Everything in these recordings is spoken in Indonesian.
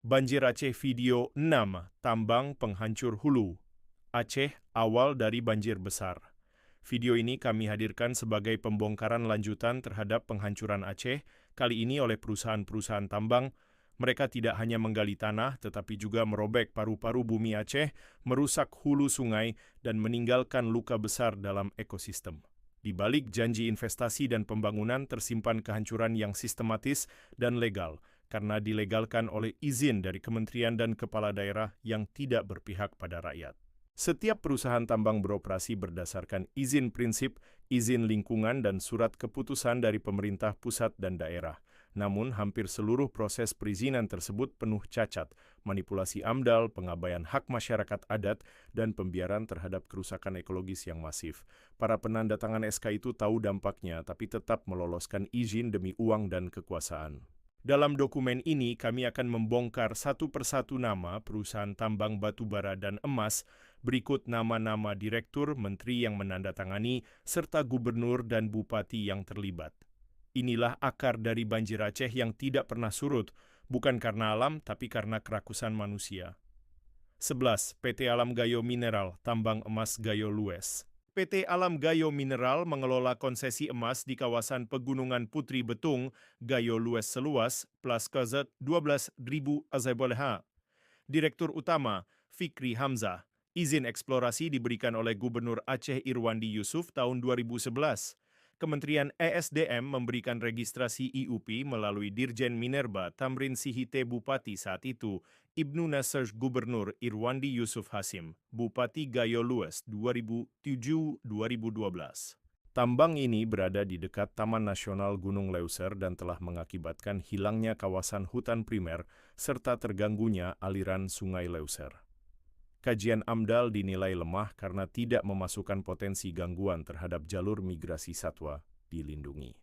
Banjir Aceh Video 6, tambang penghancur hulu. Aceh awal dari banjir besar. Video ini kami hadirkan sebagai pembongkaran lanjutan terhadap penghancuran Aceh, kali ini oleh perusahaan-perusahaan tambang. Mereka tidak hanya menggali tanah, tetapi juga merobek paru-paru bumi Aceh, merusak hulu sungai, dan meninggalkan luka besar dalam ekosistem. Di balik janji investasi dan pembangunan tersimpan kehancuran yang sistematis dan legal, karena dilegalkan oleh izin dari kementerian dan kepala daerah yang tidak berpihak pada rakyat. Setiap perusahaan tambang beroperasi berdasarkan izin prinsip, izin lingkungan, dan surat keputusan dari pemerintah pusat dan daerah. Namun, hampir seluruh proses perizinan tersebut penuh cacat, manipulasi AMDAL, pengabaian hak masyarakat adat, dan pembiaran terhadap kerusakan ekologis yang masif. Para penandatangan SK itu tahu dampaknya, tapi tetap meloloskan izin demi uang dan kekuasaan. Dalam dokumen ini, kami akan membongkar satu persatu nama perusahaan tambang batubara dan emas, berikut nama-nama direktur, menteri yang menandatangani, serta gubernur dan bupati yang terlibat. Inilah akar dari banjir Aceh yang tidak pernah surut, bukan karena alam, tapi karena kerakusan manusia. 11. PT Alam Gayo Mineral, tambang emas Gayo Lues. PT Alam Gayo Mineral mengelola konsesi emas di kawasan Pegunungan Putri Betung, Gayo Lues seluas, plus KZ 12.000 azebolaha. Direktur Utama, Fikri Hamzah. Izin eksplorasi diberikan oleh Gubernur Aceh Irwandi Yusuf tahun 2011. Kementerian ESDM memberikan registrasi IUP melalui Dirjen Minerba Tamrin Sihite Bupati saat itu, Ibnu Nasr Gubernur Irwandi Yusuf Hasim, Bupati Gayo Lues 2007-2012. Tambang ini berada di dekat Taman Nasional Gunung Leuser dan telah mengakibatkan hilangnya kawasan hutan primer serta terganggunya aliran Sungai Leuser. Kajian AMDAL dinilai lemah karena tidak memasukkan potensi gangguan terhadap jalur migrasi satwa dilindungi.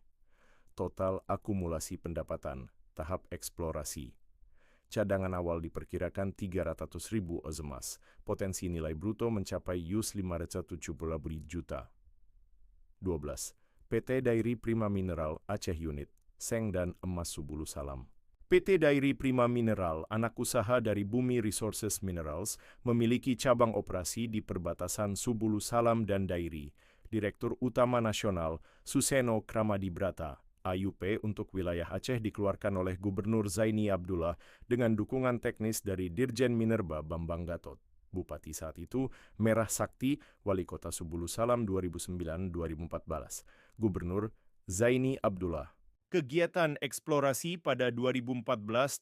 Total akumulasi pendapatan, tahap eksplorasi. Cadangan awal diperkirakan 300.000 oz emas, potensi nilai bruto mencapai US$570 juta. 12. PT Dairi Prima Mineral Aceh Unit, Seng dan Emas Subulu Salam. PT Dairi Prima Mineral, anak usaha dari Bumi Resources Minerals, memiliki cabang operasi di perbatasan Subulu Salam dan Dairi. Direktur Utama Nasional, Suseno Kramadibrata, AUP untuk wilayah Aceh dikeluarkan oleh Gubernur Zaini Abdullah dengan dukungan teknis dari Dirjen Minerba Bambang Gatot. Bupati saat itu, Merah Sakti, Wali Kota Subulu Salam 2009-2014. Gubernur Zaini Abdullah. Kegiatan eksplorasi pada 2014-2017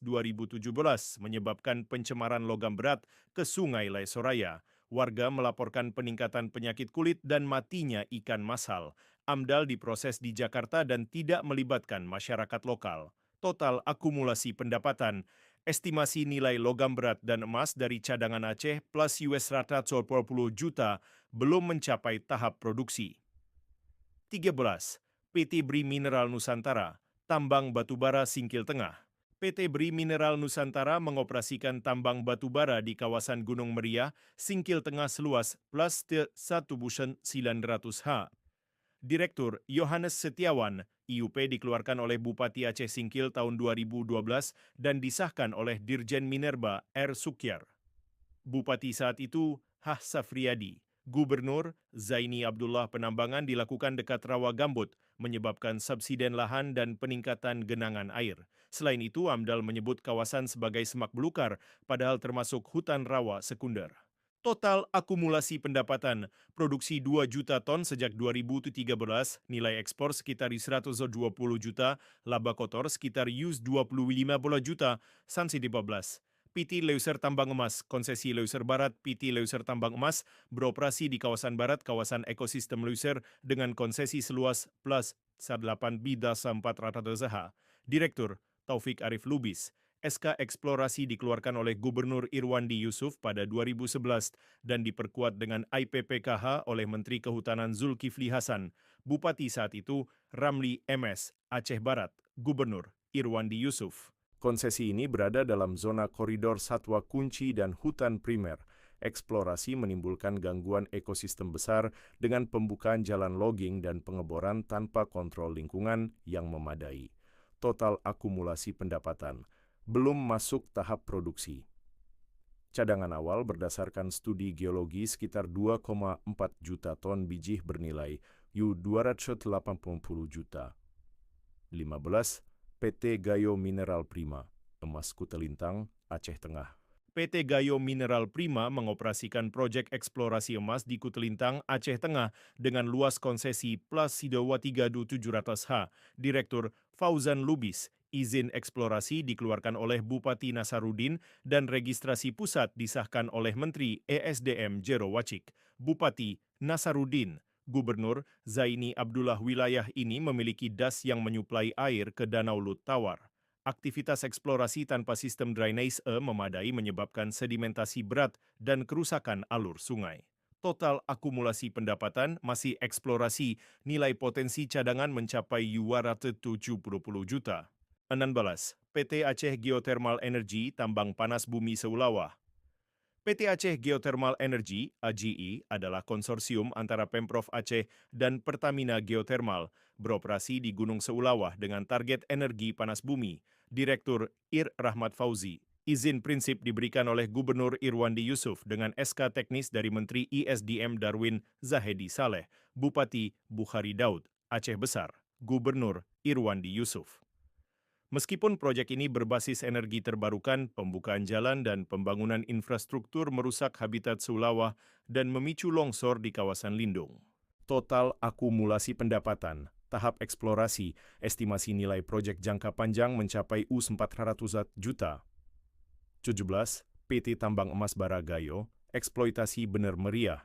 menyebabkan pencemaran logam berat ke Sungai Lesoraya. Warga melaporkan peningkatan penyakit kulit dan matinya ikan massal. AMDAL diproses di Jakarta dan tidak melibatkan masyarakat lokal. Total akumulasi pendapatan, estimasi nilai logam berat dan emas dari cadangan Aceh plus US$140 juta belum mencapai tahap produksi. 13. PT Bri Mineral Nusantara, tambang batubara Singkil Tengah. PT Bri Mineral Nusantara mengoperasikan tambang batubara di kawasan Gunung Meriah, Singkil Tengah seluas plus 1.900 ha. Direktur Yohanes Setiawan, IUP dikeluarkan oleh Bupati Aceh Singkil tahun 2012 dan disahkan oleh Dirjen Minerba R. Sukyar. Bupati saat itu Hah Safriadi. Gubernur Zaini Abdullah penambangan dilakukan dekat rawa gambut, menyebabkan subsiden lahan dan peningkatan genangan air. Selain itu, AMDAL menyebut kawasan sebagai semak belukar, padahal termasuk hutan rawa sekunder. Total akumulasi pendapatan, produksi 2 juta ton sejak 2013, nilai ekspor sekitar 120 juta, laba kotor sekitar US$25 juta, sanksi 15. PT Leuser Tambang Emas, konsesi Leuser Barat, PT Leuser Tambang Emas, beroperasi di kawasan barat kawasan ekosistem Leuser dengan konsesi seluas plus 8.400 ha. Direktur Taufik Arif Lubis. SK eksplorasi dikeluarkan oleh Gubernur Irwandi Yusuf pada 2011 dan diperkuat dengan IPPKH oleh Menteri Kehutanan Zulkifli Hasan. Bupati saat itu Ramli MS, Aceh Barat, Gubernur Irwandi Yusuf. Konsesi ini berada dalam zona koridor satwa kunci dan hutan primer. Eksplorasi menimbulkan gangguan ekosistem besar dengan pembukaan jalan logging dan pengeboran tanpa kontrol lingkungan yang memadai. Total akumulasi pendapatan, belum masuk tahap produksi. Cadangan awal berdasarkan studi geologi sekitar 2,4 juta ton biji bernilai U280 juta. 15. PT Gayo Mineral Prima, Emas Kutelintang, Aceh Tengah. PT Gayo Mineral Prima mengoperasikan proyek eksplorasi emas di Kutelintang, Aceh Tengah dengan luas konsesi plus Sidowa 3700H. Direktur Fauzan Lubis, izin eksplorasi dikeluarkan oleh Bupati Nasaruddin dan registrasi pusat disahkan oleh Menteri ESDM Jero Wacik. Bupati Nasaruddin, Gubernur Zaini Abdullah wilayah ini memiliki das yang menyuplai air ke Danau Lut Tawar. Aktivitas eksplorasi tanpa sistem drainase memadai menyebabkan sedimentasi berat dan kerusakan alur sungai. Total akumulasi pendapatan masih eksplorasi, nilai potensi cadangan mencapai 270 juta. 16. PT Aceh Geothermal Energy Tambang Panas Bumi Seulawah. PT Aceh Geothermal Energy (AGE) adalah konsorsium antara Pemprov Aceh dan Pertamina Geothermal, beroperasi di Gunung Seulawah dengan target energi panas bumi. Direktur Ir Rahmat Fauzi. Izin prinsip diberikan oleh Gubernur Irwandi Yusuf dengan SK teknis dari Menteri ISDM Darwin Zahedi Saleh, Bupati Bukhari Daud, Aceh Besar, Gubernur Irwandi Yusuf. Meskipun proyek ini berbasis energi terbarukan, pembukaan jalan dan pembangunan infrastruktur merusak habitat Seulawah dan memicu longsor di kawasan lindung. Total akumulasi pendapatan, tahap eksplorasi, estimasi nilai proyek jangka panjang mencapai U400 juta. 17. PT Tambang Emas Baragayo, eksploitasi bener meriah.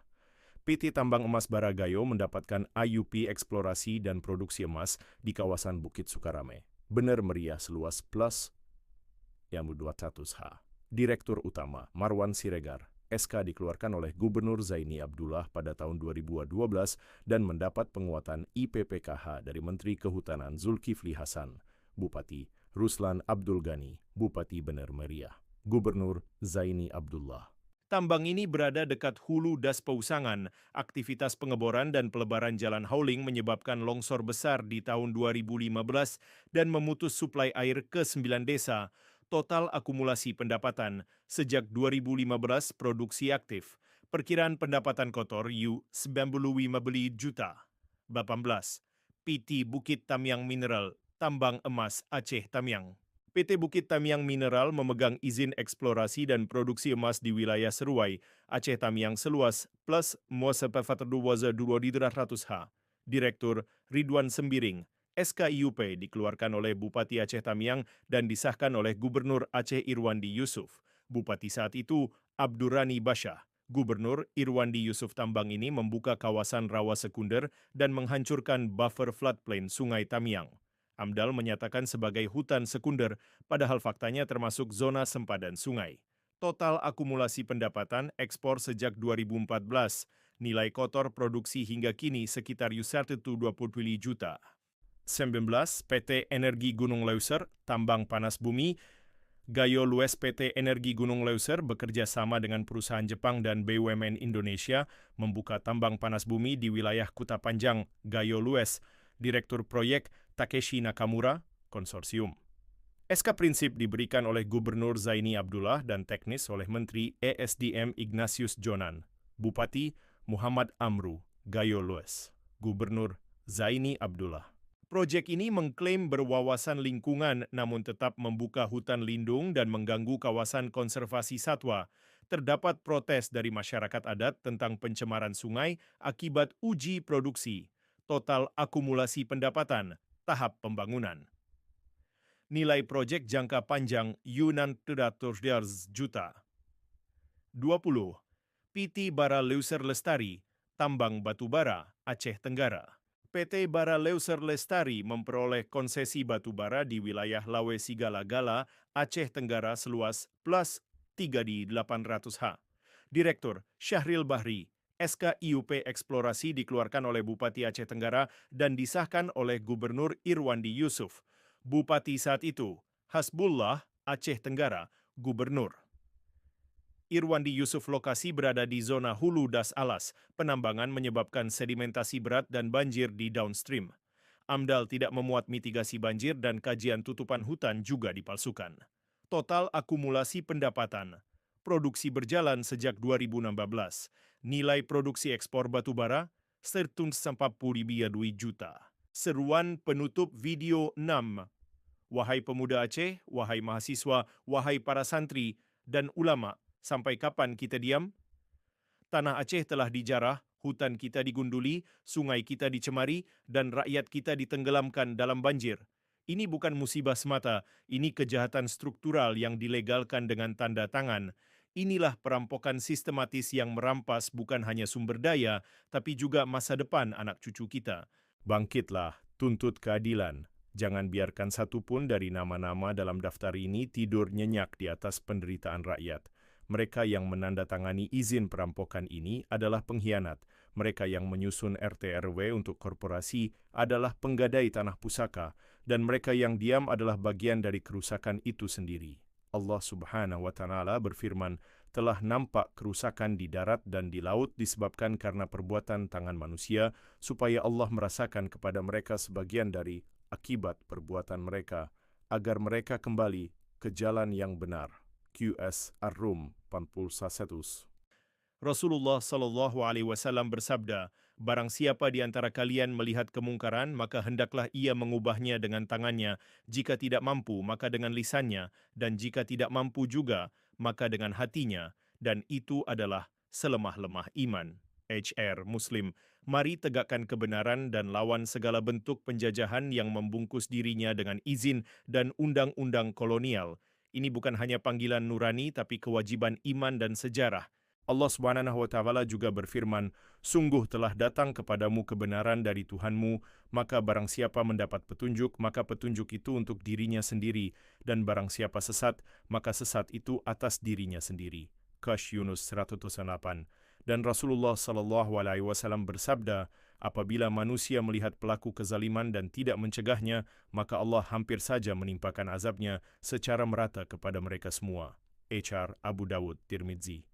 PT Tambang Emas Baragayo mendapatkan IUP eksplorasi dan produksi emas di kawasan Bukit Sukarame. Bener meriah seluas plus yang 200H. Direktur Utama Marwan Siregar, SK dikeluarkan oleh Gubernur Zaini Abdullah pada tahun 2012 dan mendapat penguatan IPPKH dari Menteri Kehutanan Zulkifli Hasan, Bupati Ruslan Abdul Ghani, Bupati Bener Meriah, Gubernur Zaini Abdullah. Tambang ini berada dekat hulu das Pausangan. Aktivitas pengeboran dan pelebaran jalan hauling menyebabkan longsor besar di tahun 2015 dan memutus suplai air ke 9 desa. Total akumulasi pendapatan sejak 2015 produksi aktif. Perkiraan pendapatan kotor U95 juta. 18. PT Bukit Tamiang Mineral, Tambang Emas Aceh Tamiang. PT Bukit Tamiang Mineral memegang izin eksplorasi dan produksi emas di wilayah Seruai, Aceh Tamiang seluas plus Muasabah 200H. Direktur Ridwan Sembiring, SKIUP dikeluarkan oleh Bupati Aceh Tamiang dan disahkan oleh Gubernur Aceh Irwandi Yusuf. Bupati saat itu Abdurrani Basyah. Gubernur Irwandi Yusuf Tambang ini membuka kawasan rawa sekunder dan menghancurkan buffer floodplain Sungai Tamiang. AMDAL menyatakan sebagai hutan sekunder, padahal faktanya termasuk zona sempadan sungai. Total akumulasi pendapatan ekspor sejak 2014, nilai kotor produksi hingga kini sekitar 120 juta. 19. PT Energi Gunung Leuser, Tambang Panas Bumi, Gayo Lues. PT Energi Gunung Leuser bekerja sama dengan perusahaan Jepang dan BUMN Indonesia membuka tambang panas bumi di wilayah Kuta Panjang, Gayo Lues. Direktur proyek Takeshi Nakamura, konsorsium. SK prinsip diberikan oleh Gubernur Zaini Abdullah dan teknis oleh Menteri ESDM Ignatius Jonan. Bupati Muhammad Amru, Gayo Lues. Gubernur Zaini Abdullah. Proyek ini mengklaim berwawasan lingkungan namun tetap membuka hutan lindung dan mengganggu kawasan konservasi satwa. Terdapat protes dari masyarakat adat tentang pencemaran sungai akibat uji produksi. Total akumulasi pendapatan, tahap pembangunan. Nilai proyek jangka panjang U600 juta. 20. PT Bara Leuser Lestari, Tambang Batubara, Aceh Tenggara. PT Bara Leuser Lestari memperoleh konsesi batubara di wilayah Lawe Sigala-Gala, Aceh Tenggara seluas plus 3.800H. Direktur Syahril Bahri, SK IUP eksplorasi dikeluarkan oleh Bupati Aceh Tenggara dan disahkan oleh Gubernur Irwandi Yusuf. Bupati saat itu, Hasbullah, Aceh Tenggara, Gubernur. Irwandi Yusuf lokasi berada di zona hulu das alas. Penambangan menyebabkan sedimentasi berat dan banjir di downstream. AMDAL tidak memuat mitigasi banjir dan kajian tutupan hutan juga dipalsukan. Total akumulasi pendapatan. Produksi berjalan sejak 2016. Nilai produksi ekspor batubara, 142 juta. Seruan penutup video 6. Wahai pemuda Aceh, wahai mahasiswa, wahai para santri dan ulama, sampai kapan kita diam? Tanah Aceh telah dijarah, hutan kita digunduli, sungai kita dicemari, dan rakyat kita ditenggelamkan dalam banjir. Ini bukan musibah semata, ini kejahatan struktural yang dilegalkan dengan tanda tangan. Inilah perampokan sistematis yang merampas bukan hanya sumber daya, tapi juga masa depan anak cucu kita. Bangkitlah, tuntut keadilan. Jangan biarkan satupun dari nama-nama dalam daftar ini tidur nyenyak di atas penderitaan rakyat. Mereka yang menandatangani izin perampokan ini adalah pengkhianat. Mereka yang menyusun RT/RW untuk korporasi adalah penggadai tanah pusaka, dan mereka yang diam adalah bagian dari kerusakan itu sendiri. Allah Subhanahu wa Ta'ala berfirman, telah nampak kerusakan di darat dan di laut disebabkan karena perbuatan tangan manusia, supaya Allah merasakan kepada mereka sebagian dari akibat perbuatan mereka, agar mereka kembali ke jalan yang benar. QS Ar-Rum 41. Rasulullah sallallahu alaihi wasallam bersabda, barang siapa di antara kalian melihat kemungkaran, maka hendaklah ia mengubahnya dengan tangannya, jika tidak mampu, maka dengan lisannya, dan jika tidak mampu juga, maka dengan hatinya, dan itu adalah selemah-lemah iman. HR Muslim, mari tegakkan kebenaran dan lawan segala bentuk penjajahan yang membungkus dirinya dengan izin dan undang-undang kolonial. Ini bukan hanya panggilan nurani, tapi kewajiban iman dan sejarah. Allah Subhanahu wa Ta'ala juga berfirman, sungguh telah datang kepadamu kebenaran dari Tuhanmu, maka barang siapa mendapat petunjuk, maka petunjuk itu untuk dirinya sendiri, dan barang siapa sesat, maka sesat itu atas dirinya sendiri. Kash Yunus 108. Dan Rasulullah sallallahu alaihi wasallam bersabda, apabila manusia melihat pelaku kezaliman dan tidak mencegahnya, maka Allah hampir saja menimpakan azabnya secara merata kepada mereka semua. HR Abu Dawud Tirmidzi.